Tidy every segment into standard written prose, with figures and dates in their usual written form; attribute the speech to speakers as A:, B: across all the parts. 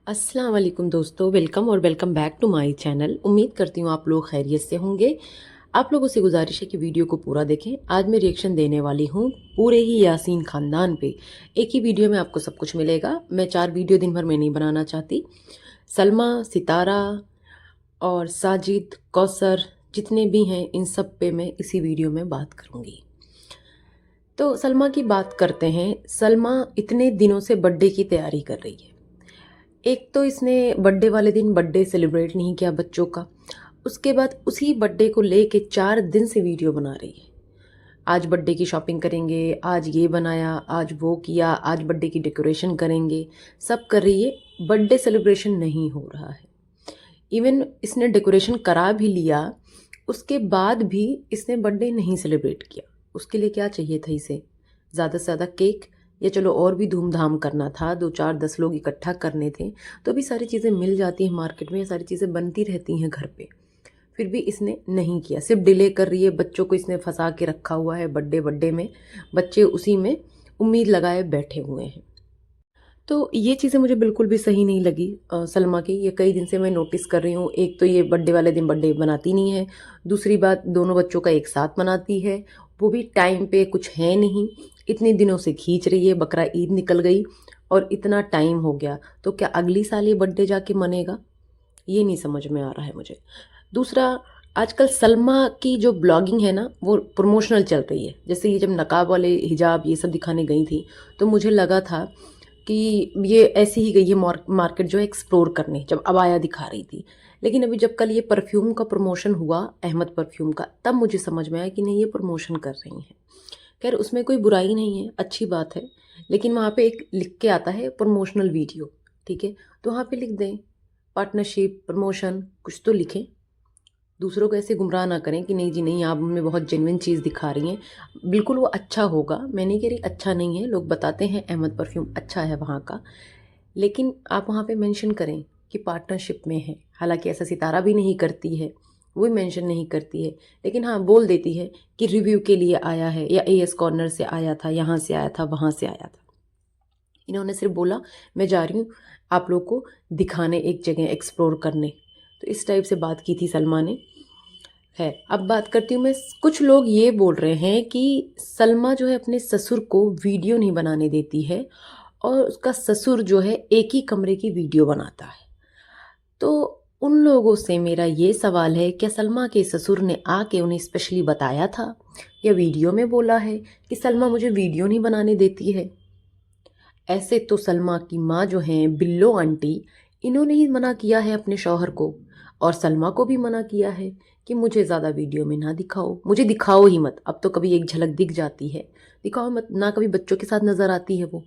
A: अस्सलाम वालेकुम दोस्तों, वेलकम और welcome back to my channel. उम्मीद करती हूँ आप लोग खैरियत से होंगे। आप लोगों से गुजारिश है कि वीडियो को पूरा देखें। आज मैं रिएक्शन देने वाली हूँ पूरे ही यासीन ख़ानदान पे। एक ही वीडियो में आपको सब कुछ मिलेगा। मैं 4 वीडियो दिन भर में नहीं बनाना चाहती। सलमा, सितारा और साजिद, कौसर जितने भी हैं इन सब पे मैं इसी वीडियो में बात करूँगी। तो सलमा की बात करते हैं। सलमा इतने दिनों से बर्थडे की तैयारी कर रही है। एक तो इसने बर्थडे वाले दिन बर्थडे सेलिब्रेट नहीं किया बच्चों का। उसके बाद उसी बर्थडे को लेके 4 दिन से वीडियो बना रही है। आज बर्थडे की शॉपिंग करेंगे, आज ये बनाया, आज वो किया, आज बर्थडे की डेकोरेशन करेंगे, सब कर रही है। बर्थडे सेलिब्रेशन नहीं हो रहा है। इवन इसने डेकोरेशन करा भी लिया, उसके बाद भी इसने बर्थडे नहीं सेलिब्रेट किया। उसके लिए क्या चाहिए था इसे? ज़्यादा से ज़्यादा केक, या चलो और भी धूमधाम करना था, 2 4 10 लोग इकट्ठा करने थे तो भी सारी चीज़ें मिल जाती हैं मार्केट में, ये सारी चीज़ें बनती रहती हैं घर पे। फिर भी इसने नहीं किया, सिर्फ डिले कर रही है। बच्चों को इसने फंसा के रखा हुआ है बर्थडे बर्थडे में। बच्चे उसी में उम्मीद लगाए बैठे हुए हैं। तो ये चीज़ें मुझे बिल्कुल भी सही नहीं लगी सलमा की। ये कई दिन से मैं नोटिस कर रही हूँ। एक तो ये बर्थडे वाले दिन बर्थडे बनाती नहीं है, दूसरी बात दोनों बच्चों का एक साथ मनाती है, वो भी टाइम पे कुछ है नहीं। इतने दिनों से खींच रही है, बकरा ईद निकल गई और इतना टाइम हो गया, तो क्या अगली साल ये बर्थडे जाके मनेगा? ये नहीं समझ में आ रहा है मुझे। दूसरा, आजकल सलमा की जो ब्लॉगिंग है ना वो प्रमोशनल चल रही है। जैसे ये जब नकाब वाले हिजाब ये सब दिखाने गई थी तो मुझे लगा था कि ये ऐसे ही गई है मार्केट जो है एक्सप्लोर करने, जब अबाया दिखा रही थी। लेकिन अभी जब कल ये परफ्यूम का प्रमोशन हुआ, अहमद परफ्यूम का, तब मुझे समझ में आया कि नहीं, ये प्रमोशन कर रही हैं। खैर उसमें कोई बुराई नहीं है, अच्छी बात है। लेकिन वहाँ पे एक लिख के आता है प्रमोशनल वीडियो, ठीक है, तो वहाँ पे लिख दें पार्टनरशिप, प्रमोशन, कुछ तो लिखें। दूसरों को ऐसे गुमराह ना करें कि नहीं जी नहीं, आप हमें बहुत जेन्युइन चीज़ दिखा रही हैं। बिल्कुल वो अच्छा होगा, मैं नहीं कह रही अच्छा नहीं है, लोग बताते हैं अहमद परफ्यूम अच्छा है वहाँ का। लेकिन आप वहाँ पे मेंशन करें कि पार्टनरशिप में है। हालांकि ऐसा सितारा भी नहीं करती है, वो भी मेंशन नहीं करती है। लेकिन हाँ, बोल देती है कि रिव्यू के लिए आया है, या एएस कॉर्नर से आया था, यहाँ से आया था, वहाँ से आया था। इन्होंने सिर्फ बोला मैं जा रही हूँ आप लोग को दिखाने, एक जगह एक्सप्लोर करने। तो इस टाइप से बात की थी सलमा ने। है, अब बात करती हूँ मैं। कुछ लोग ये बोल रहे हैं कि सलमा जो है अपने ससुर को वीडियो नहीं बनाने देती है और उसका ससुर जो है एक ही कमरे की वीडियो बनाता है। तो उन लोगों से मेरा ये सवाल है, क्या सलमा के ससुर ने आके उन्हें स्पेशली बताया था या वीडियो में बोला है कि सलमा मुझे वीडियो नहीं बनाने देती है? ऐसे तो सलमा की माँ जो हैं बिल्लो आंटी, इन्होंने ही मना किया है अपने शौहर को, और सलमा को भी मना किया है कि मुझे ज़्यादा वीडियो में ना दिखाओ, मुझे दिखाओ ही मत। अब तो कभी एक झलक दिख जाती है, दिखाओ मत ना। कभी बच्चों के साथ नज़र आती है वो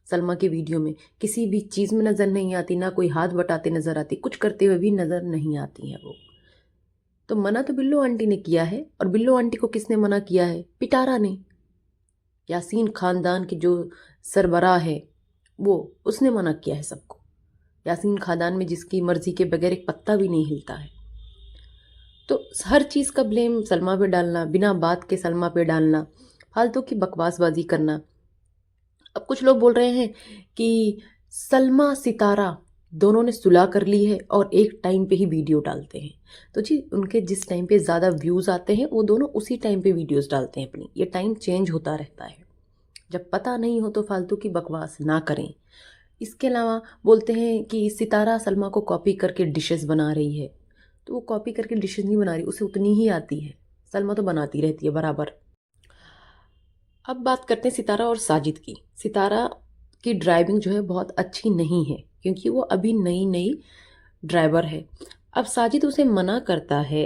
A: सलमा के वीडियो में, किसी भी चीज़ में नज़र नहीं आती, ना कोई हाथ बटाते नज़र आती, कुछ करते हुए भी नज़र नहीं आती है वो। तो मना तो बिल्लो आंटी ने किया है, और बिल्लो आंटी को किसने मना किया है? पिटारा ने। यासीन खानदान की जो सरबराह है वो, उसने मना किया है सबको। यासीन खानदान में जिसकी मर्जी के बगैर एक पत्ता भी नहीं हिलता है। तो हर चीज़ का ब्लेम सलमा पे डालना, बिना बात के सलमा पे डालना, फालतू की बकवासबाजी करना। अब कुछ लोग बोल रहे हैं कि सलमा सितारा दोनों ने सुलह कर ली है और एक टाइम पे ही वीडियो डालते हैं। तो जी, उनके जिस टाइम पे ज़्यादा व्यूज़ आते हैं वो दोनों उसी टाइम पे वीडियोस डालते हैं अपनी। ये टाइम चेंज होता रहता है। जब पता नहीं हो तो फालतू की बकवास ना करें। इसके अलावा बोलते हैं कि सितारा सलमा को कॉपी करके डिशेस बना रही है। तो वो कॉपी करके डिशेस नहीं बना रही, उसे उतनी ही आती है। सलमा तो बनाती रहती है बराबर। अब बात करते हैं सितारा और साजिद की। सितारा की ड्राइविंग जो है बहुत अच्छी नहीं है, क्योंकि वो अभी नई नई ड्राइवर है। अब साजिद उसे मना करता है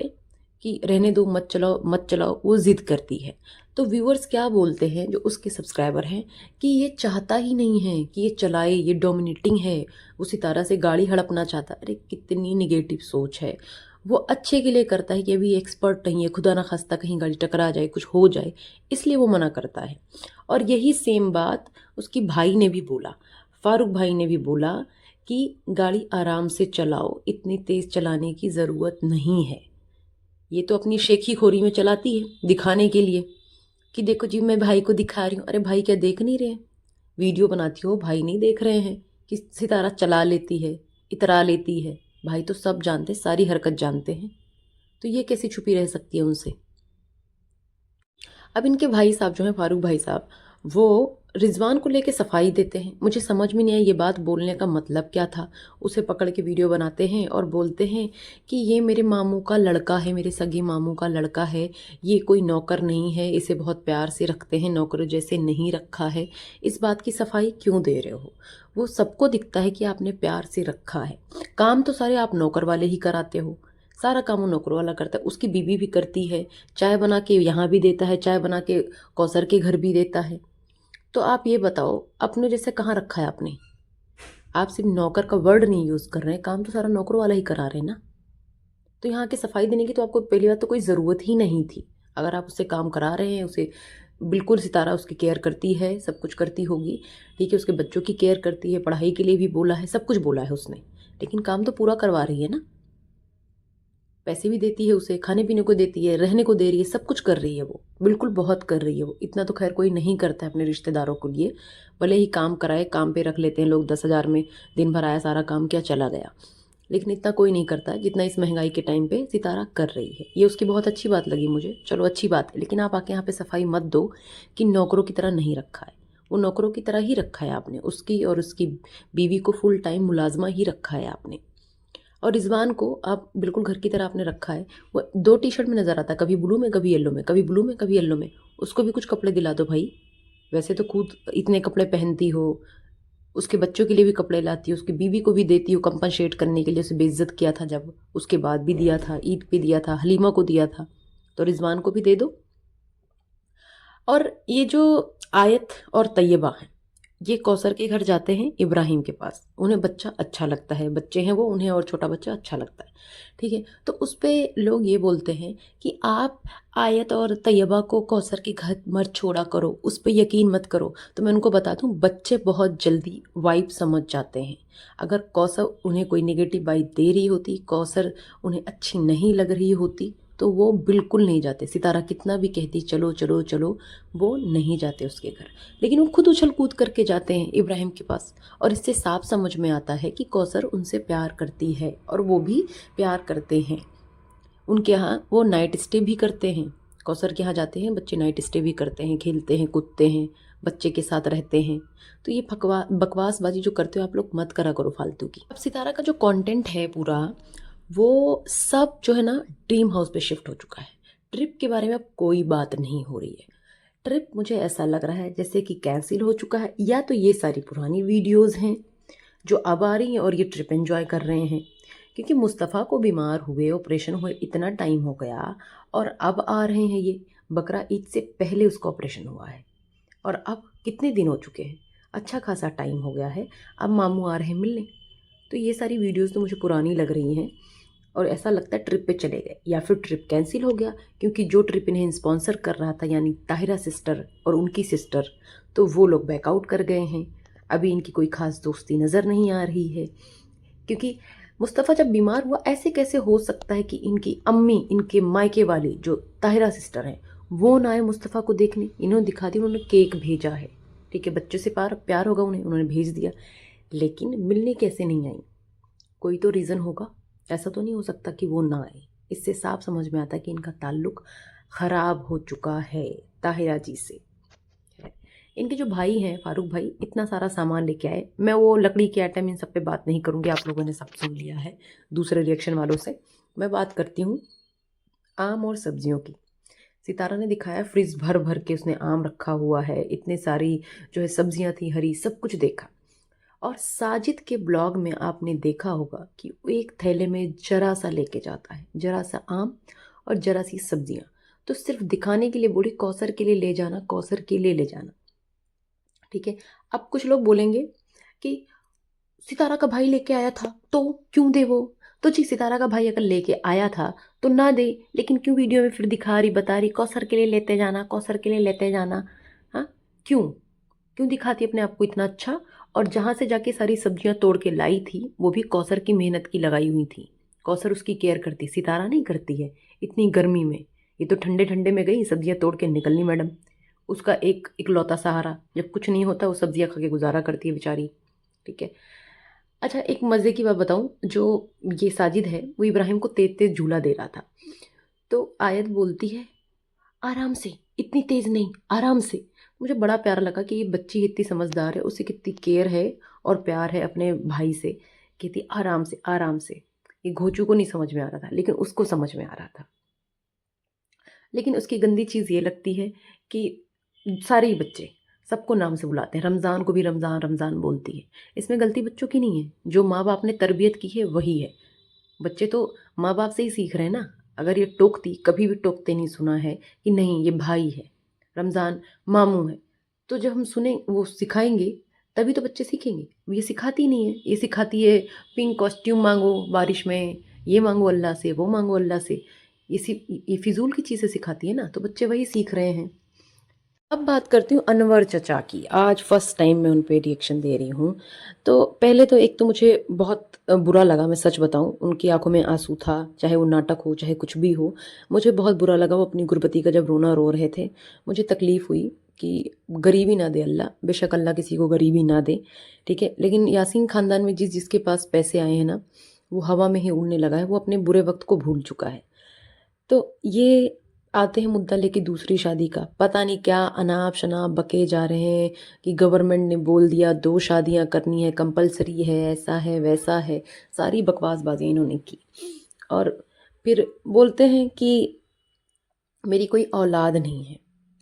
A: कि रहने दो, मत चलाओ मत चलाओ, वो ज़िद करती है। तो व्यूअर्स क्या बोलते हैं जो उसके सब्सक्राइबर हैं कि ये चाहता ही नहीं है कि ये चलाए, ये डोमिनेटिंग है, वो सितारा से गाड़ी हड़पना चाहता है। अरे कितनी निगेटिव सोच है। वो अच्छे के लिए करता है कि अभी एक्सपर्ट नहीं है, खुदा ना खास्ता कहीं गाड़ी टकरा जाए, कुछ हो जाए, इसलिए वो मना करता है। और यही सेम बात उसकी भाई ने भी बोला, फारूक भाई ने भी बोला कि गाड़ी आराम से चलाओ, इतनी तेज़ चलाने की ज़रूरत नहीं है। ये तो अपनी शेखी खोरी में चलाती है दिखाने के लिए कि देखो जी मैं भाई को दिखा रही हूँ। अरे भाई क्या देख नहीं रहे हैं? वीडियो बनाती हो, भाई नहीं देख रहे हैं कि सितारा चला लेती है, इतरा लेती है। भाई तो सब जानते, सारी हरकत जानते हैं, तो ये कैसी छुपी रह सकती है उनसे। अब इनके भाई साहब जो हैं, फारूक भाई साहब, वो रिजवान को लेके सफाई देते हैं। मुझे समझ में नहीं आया ये बात बोलने का मतलब क्या था। उसे पकड़ के वीडियो बनाते हैं और बोलते हैं कि ये मेरे मामू का लड़का है, मेरे सगे मामू का लड़का है, ये कोई नौकर नहीं है, इसे बहुत प्यार से रखते हैं, नौकर जैसे नहीं रखा है। इस बात की सफाई क्यों दे रहे हो? वो सबको दिखता है कि आपने प्यार से रखा है। काम तो सारे आप नौकर वाले ही कराते हो, सारा काम वो नौकर वाला करता है। उसकी बीवी भी करती है, चाय बना के यहाँ भी देता है, चाय बना के कौसर के घर भी देता है। तो आप ये बताओ, अपने जैसे कहाँ रखा है आपने? आप सिर्फ नौकर का वर्ड नहीं यूज़ कर रहे हैं, काम तो सारा नौकर वाला ही करा रहे हैं ना। तो यहाँ के सफाई देने की तो आपको पहली बात तो कोई ज़रूरत ही नहीं थी। अगर आप उससे काम करा रहे हैं, उसे बिल्कुल सितारा उसकी केयर करती है, सब कुछ करती होगी, ठीक है, उसके बच्चों की केयर करती है, पढ़ाई के लिए भी बोला है, सब कुछ बोला है उसने, लेकिन काम तो पूरा करवा रही है ना। पैसे भी देती है, उसे खाने पीने को देती है, रहने को दे रही है, सब कुछ कर रही है वो, बिल्कुल बहुत कर रही है वो। इतना तो खैर कोई नहीं करता है अपने रिश्तेदारों के लिए, भले ही काम कराए, काम पे रख लेते हैं लोग, 10,000 में दिन भर आया, सारा काम किया, चला गया, लेकिन इतना कोई नहीं करता है जितना इस महंगाई के टाइम पे सितारा कर रही है। ये उसकी बहुत अच्छी बात लगी मुझे, चलो अच्छी बात है, लेकिन आप आके यहाँ पे सफाई मत दो कि नौकरों की तरह नहीं रखा है। वो नौकरों की तरह ही रखा है आपने, उसकी और उसकी बीवी को फुल टाइम मुलाजमा ही रखा है आपने। और रिजवान को आप बिल्कुल घर की तरह आपने रखा है। वो 2 टी-शर्ट में नज़र आता है, कभी ब्लू में, कभी येलो में, कभी ब्लू में, कभी येलो में। उसको भी कुछ कपड़े दिला दो भाई। वैसे तो खुद इतने कपड़े पहनती हो, उसके बच्चों के लिए भी कपड़े लाती हो, उसकी बीवी को भी देती हो कंपनसेट करने के लिए। उसे बेइज्जत किया था जब, उसके बाद भी दिया था, ईद पे दिया था, हलीमा को दिया था, तो रिजवान को भी दे दो। और ये जो आयत और तैयबा हैं, ये कौसर के घर जाते हैं इब्राहिम के पास, उन्हें बच्चा अच्छा लगता है, बच्चे हैं वो, उन्हें और छोटा बच्चा अच्छा लगता है, ठीक है। तो उस पे लोग ये बोलते हैं कि आप आयत और तैयबा को कौसर के घर मत छोड़ा करो, उस पे यकीन मत करो। तो मैं उनको बता दूं, बच्चे बहुत जल्दी वाइब समझ जाते हैं। अगर कौसर उन्हें कोई नेगेटिव वाइब दे रही होती, कौसर उन्हें अच्छी नहीं लग रही होती, तो वो बिल्कुल नहीं जाते। सितारा कितना भी कहती चलो चलो चलो, वो नहीं जाते उसके घर, लेकिन वो खुद उछल कूद करके जाते हैं इब्राहिम के पास। और इससे साफ समझ में आता है कि कौसर उनसे प्यार करती है और वो भी प्यार करते हैं। उनके यहाँ वो नाइट स्टे भी करते हैं, कौसर के यहाँ जाते हैं बच्चे, नाइट स्टे भी करते हैं, खेलते हैं, कूदते हैं, बच्चे के साथ रहते हैं। तो ये बकवासबाजी जो करते हो आप लोग मत करा करो फालतू की। अब सितारा का जो कंटेंट है पूरा, वो सब जो है ना ड्रीम हाउस पे शिफ्ट हो चुका है। ट्रिप के बारे में अब कोई बात नहीं हो रही है। ट्रिप मुझे ऐसा लग रहा है जैसे कि कैंसिल हो चुका है, या तो ये सारी पुरानी वीडियोस हैं जो अब आ रही हैं और ये ट्रिप एंजॉय कर रहे हैं। क्योंकि मुस्तफ़ा को बीमार हुए, ऑपरेशन हुए इतना टाइम हो गया, और अब आ रहे हैं ये। बकरा ईद से पहले उसका ऑपरेशन हुआ है, और अब कितने दिन हो चुके हैं, अच्छा खासा टाइम हो गया है, अब मामू आ रहे हैं मिलने। तो ये सारी वीडियोस तो मुझे पुरानी लग रही हैं, और ऐसा लगता है ट्रिप पे चले गए या फिर ट्रिप कैंसिल हो गया। क्योंकि जो ट्रिप इन्हें स्पॉन्सर कर रहा था, यानी ताहिरा सिस्टर और उनकी सिस्टर, तो वो लोग बैकआउट कर गए हैं। अभी इनकी कोई ख़ास दोस्ती नज़र नहीं आ रही है। क्योंकि मुस्तफ़ा जब बीमार हुआ, ऐसे कैसे हो सकता है कि इनकी अम्मी, इनके मायके वाली जो ताहिरा सिस्टर हैं, वो ना आए मुस्तफ़ा को देखने। इन्होंने दिखा दिया, उन्होंने केक भेजा है, ठीक है, बच्चों से प्यार होगा उन्हें, उन्होंने भेज दिया, लेकिन मिलने कैसे नहीं आई? कोई तो रीज़न होगा। ऐसा तो नहीं हो सकता कि वो ना आए। इससे साफ समझ में आता है कि इनका ताल्लुक़ ख़राब हो चुका है ताहिरा जी से। इनके जो भाई हैं, फारूक भाई, इतना सारा सामान लेके आए। मैं वो लकड़ी के आइटम इन सब पे बात नहीं करूँगी, आप लोगों ने सब सुन लिया है दूसरे रिएक्शन वालों से। मैं बात करती हूँ आम और सब्जियों की। सितारा ने दिखाया फ्रिज भर भर के उसने आम रखा हुआ है, इतने सारी जो है सब्जियां थी हरी, सब कुछ देखा। और साजिद के ब्लॉग में आपने देखा होगा कि वो एक थैले में जरा सा लेके जाता है, जरा सा आम और जरा सी सब्जियां, तो सिर्फ दिखाने के लिए बोली कौसर के लिए ले जाना, कौसर के लिए ले जाना, ठीक है। अब कुछ लोग बोलेंगे कि सितारा का भाई लेके आया था तो क्यों दे वो? तो जी, सितारा का भाई अगर लेके आया था तो ना दे, लेकिन क्यों वीडियो में फिर दिखा रही, बता रही कौसर के लिए लेते जाना, कौसर के लिए लेते जाना? हाँ, क्यों क्यों दिखाती अपने आप को इतना अच्छा? और जहाँ से जाके सारी सब्जियां तोड़ के लाई थी, वो भी कौसर की मेहनत की लगाई हुई थी। कौसर उसकी केयर करती, सितारा नहीं करती है इतनी गर्मी में। ये तो ठंडे ठंडे में गई सब्जियां तोड़ के निकलनी मैडम। उसका एक इकलौता सहारा, जब कुछ नहीं होता वो सब्जियां खा के गुजारा करती है बेचारी, ठीक है। अच्छा, एक मज़े की बात बताऊँ, जो ये साजिद है वो इब्राहिम को तेज़-तेज़ झूला दे रहा था। तो आयत बोलती है, आराम से, इतनी तेज़ नहीं, आराम से। मुझे बड़ा प्यारा लगा कि ये बच्ची इतनी समझदार है, उसे कितनी केयर है और प्यार है अपने भाई से। कहती आराम से, आराम से। ये घोचू को नहीं समझ में आ रहा था, लेकिन उसको समझ में आ रहा था। लेकिन उसकी गंदी चीज़ ये लगती है कि सारे ही बच्चे सबको नाम से बुलाते हैं, रमज़ान को भी रमज़ान रमज़ान बोलती है। इसमें गलती बच्चों की नहीं है, जो माँ बाप ने तरबियत की है वही है। बच्चे तो माँ बाप से ही सीख रहे हैं ना। अगर ये टोकती, कभी भी टोकते नहीं सुना है कि नहीं ये भाई है, रमज़ान मामू है, तो जब हम सुने वो सिखाएंगे तभी तो बच्चे सीखेंगे। वो ये सिखाती नहीं है, ये सिखाती है पिंक कॉस्ट्यूम मांगो बारिश में, ये मांगो अल्लाह से, वो मांगो अल्लाह से। ये फिजूल की चीज़ें सिखाती है ना, तो बच्चे वही सीख रहे हैं। अब बात करती हूँ अनवर चचा की। आज फर्स्ट टाइम मैं उन पे रिएक्शन दे रही हूँ। तो पहले तो एक तो मुझे बहुत बुरा लगा, मैं सच बताऊँ, उनकी आंखों में आंसू था, चाहे वो नाटक हो चाहे कुछ भी हो। मुझे बहुत बुरा लगा वो अपनी गुरबती का जब रोना रो रहे थे। मुझे तकलीफ़ हुई कि गरीबी ना दे अल्लाह, बेशक अल्लाह किसी को गरीबी ना दे, ठीक है। लेकिन यासीन ख़ानदान में जिसके पास पैसे आए हैं ना, वो हवा में ही उड़ने लगा है, वो अपने बुरे वक्त को भूल चुका है। तो ये आते हैं मुद्दा लेके दूसरी शादी का। पता नहीं क्या अनाप शनाप बके जा रहे हैं कि गवर्नमेंट ने बोल दिया 2 शादियां करनी है, कंपलसरी है, ऐसा है वैसा है। सारी बकवासबाजी इन्होंने की। और फिर बोलते हैं कि मेरी कोई औलाद नहीं है,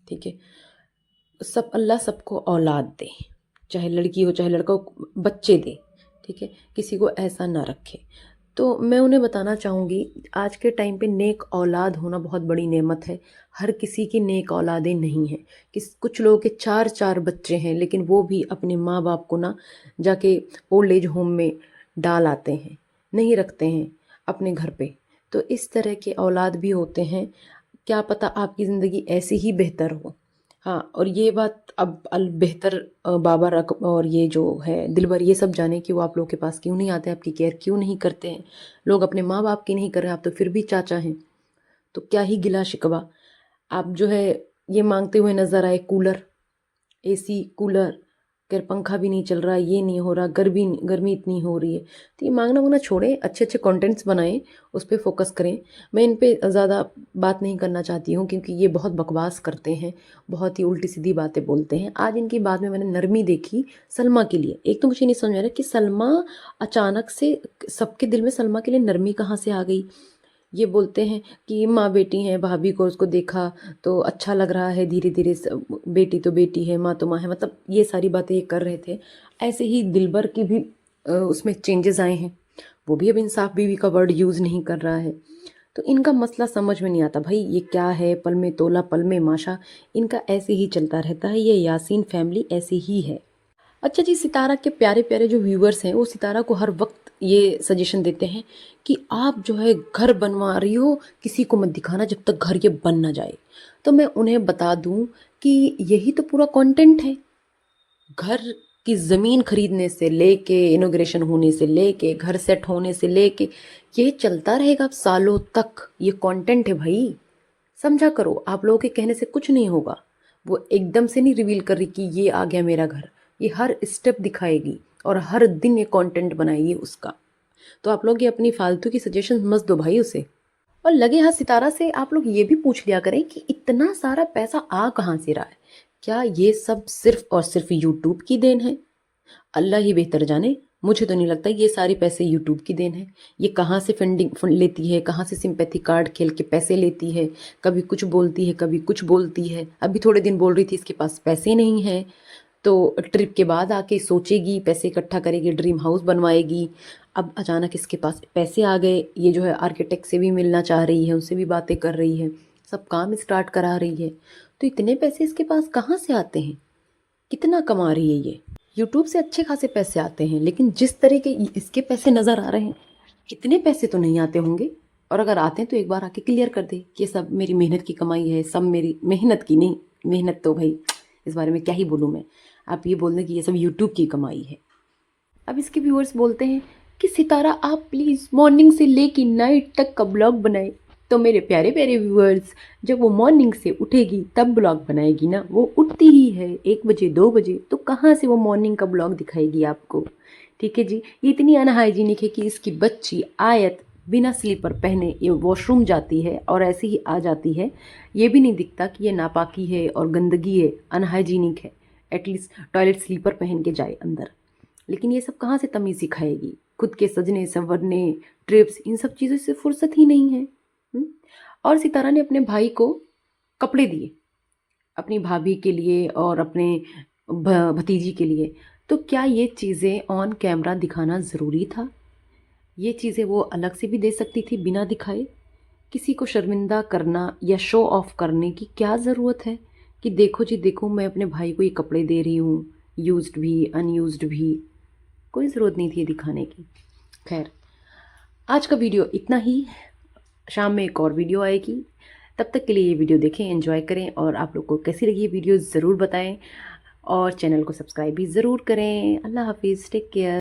A: ठीक है। सब अल्लाह सबको औलाद दे, चाहे लड़की हो चाहे लड़का हो, बच्चे दे, ठीक है, किसी को ऐसा ना रखे। तो मैं उन्हें बताना चाहूँगी, आज के टाइम पे नेक औलाद होना बहुत बड़ी नेमत है। हर किसी की नेक औलादें नहीं हैं। कुछ लोगों के 4-4 बच्चे हैं, लेकिन वो भी अपने माँ बाप को ना जाके ओल्ड एज होम में डाल आते हैं, नहीं रखते हैं अपने घर पे। तो इस तरह के औलाद भी होते हैं। क्या पता आपकी ज़िंदगी ऐसी ही बेहतर हो। हाँ, और ये बात अब अल बेहतर बाबर और ये जो है दिलबर, ये सब जाने कि वो आप लोगों के पास क्यों नहीं आते, आपकी केयर क्यों नहीं करते हैं। लोग अपने माँ बाप की नहीं कर रहे, आप तो फिर भी चाचा हैं, तो क्या ही गिला शिकवा। आप जो है ये मांगते हुए नज़र आए कूलर, एसी, कूलर, खैर पंखा भी नहीं चल रहा, ये नहीं हो रहा, गर्मी गर्मी इतनी हो रही है। तो ये मांगना वांगना छोड़ें, अच्छे अच्छे कंटेंट्स बनाएं, उस पर फोकस करें। मैं इन पे ज़्यादा बात नहीं करना चाहती हूँ, क्योंकि ये बहुत बकवास करते हैं, बहुत ही उल्टी सीधी बातें बोलते हैं। आज इनकी बात में मैंने नरमी देखी सलमा के लिए। एक तो मुझे नहीं समझ आ रहा कि सलमा अचानक से, सबके दिल में सलमा के लिए नरमी कहाँ से आ गई। ये बोलते हैं कि माँ बेटी हैं, भाभी को उसको देखा तो अच्छा लग रहा है, धीरे धीरे बेटी तो बेटी है, माँ तो माँ है, मतलब ये सारी बातें ये कर रहे थे। ऐसे ही दिलबर की भी उसमें चेंजेस आए हैं, वो भी अब इंसाफ बीवी का वर्ड यूज़ नहीं कर रहा है। तो इनका मसला समझ में नहीं आता भाई, ये क्या है, पल में तोला पल में माशा। इनका ऐसे ही चलता रहता है, ये यासीन फैमिली ऐसे ही है। अच्छा जी, सितारा के प्यारे प्यारे जो व्यूवर्स हैं वो सितारा को हर वक्त ये सजेशन देते हैं कि आप जो है घर बनवा रही हो, किसी को मत दिखाना जब तक घर ये बन ना जाए। तो मैं उन्हें बता दूं कि यही तो पूरा कंटेंट है। घर की ज़मीन खरीदने से लेके इनॉग्रेशन होने से लेके घर सेट होने से लेके ये चलता रहेगा अब सालों तक। ये कंटेंट है भाई, समझा करो। आप लोगों के कहने से कुछ नहीं होगा। वो एकदम से नहीं रिवील कर रही कि ये आ गया मेरा घर। ये हर स्टेप दिखाएगी और हर दिन ये कंटेंट बनाएगी उसका। तो आप लोग ये अपनी फालतू की सजेशन मत दो भाई उसे। और लगे हाथ सितारा से आप लोग ये भी पूछ लिया करें कि इतना सारा पैसा आ कहाँ से रहा है। क्या ये सब सिर्फ और सिर्फ यूट्यूब की देन है? अल्लाह ही बेहतर जाने। मुझे तो नहीं लगता ये सारे पैसे यूट्यूब की देन है। ये कहाँ से फंड लेती है, कहाँ से सिंपैथी कार्ड खेल के पैसे लेती है। कभी कुछ बोलती है, कभी कुछ बोलती है। अभी थोड़े दिन बोल रही थी इसके पास पैसे नहीं हैं, तो ट्रिप के बाद आके सोचेगी, पैसे इकट्ठा करेगी, ड्रीम हाउस बनवाएगी। अब अचानक इसके पास पैसे आ गए। ये जो है आर्किटेक्ट से भी मिलना चाह रही है, उनसे भी बातें कर रही है, सब काम स्टार्ट करा रही है। तो इतने पैसे इसके पास कहाँ से आते हैं? कितना कमा रही है ये? यूट्यूब से अच्छे खासे पैसे आते हैं, लेकिन जिस तरह के इसके पैसे नज़र आ रहे हैं, इतने पैसे तो नहीं आते होंगे। और अगर आते हैं तो एक बार आके क्लियर कर दे कि ये सब मेरी मेहनत की कमाई है। सब मेरी मेहनत की नहीं, मेहनत तो भाई इस बारे में क्या ही बोलूँ मैं। आप ये बोल दें कि ये सब यूट्यूब की कमाई है। अब इसके व्यूअर्स बोलते हैं कि सितारा आप प्लीज़ मॉर्निंग से लेके नाइट तक का ब्लॉग बनाए। तो मेरे प्यारे प्यारे व्यूअर्स, जब वो मॉर्निंग से उठेगी तब ब्लॉग बनाएगी ना। वो उठती ही है 1 बजे 2 बजे, तो कहाँ से वो मॉर्निंग का ब्लॉग दिखाएगी आपको? ठीक है जी। ये इतनी अनहाइजीनिक है कि इसकी बच्ची आयत बिना स्लीपर पहने ये वॉशरूम जाती है और ऐसे ही आ जाती है। ये भी नहीं दिखता कि ये नापाकी है और गंदगी है, अनहाइजीनिक है। एटलीस्ट टॉयलेट स्लीपर पहन के जाए अंदर। लेकिन ये सब कहाँ से तमीज़ सिखाएगी? खुद के सजने संवरने, ट्रिप्स, इन सब चीज़ों से फुर्सत ही नहीं है। और सितारा ने अपने भाई को कपड़े दिए, अपनी भाभी के लिए और अपने भतीजी के लिए। तो क्या ये चीज़ें ऑन कैमरा दिखाना ज़रूरी था? ये चीज़ें वो अलग से भी दे सकती थी बिना दिखाए। किसी को शर्मिंदा करना या शो ऑफ करने की क्या ज़रूरत है कि देखो जी देखो, मैं अपने भाई को ये कपड़े दे रही हूँ, यूज्ड भी अनयूज्ड भी। कोई ज़रूरत नहीं थी ये दिखाने की। खैर, आज का वीडियो इतना ही। शाम में एक और वीडियो आएगी। तब तक के लिए ये वीडियो देखें, एंजॉय करें, और आप लोग को कैसी लगी ये वीडियो ज़रूर बताएं, और चैनल को सब्सक्राइब भी ज़रूर करें। अल्लाह हाफिज़, टेक केयर।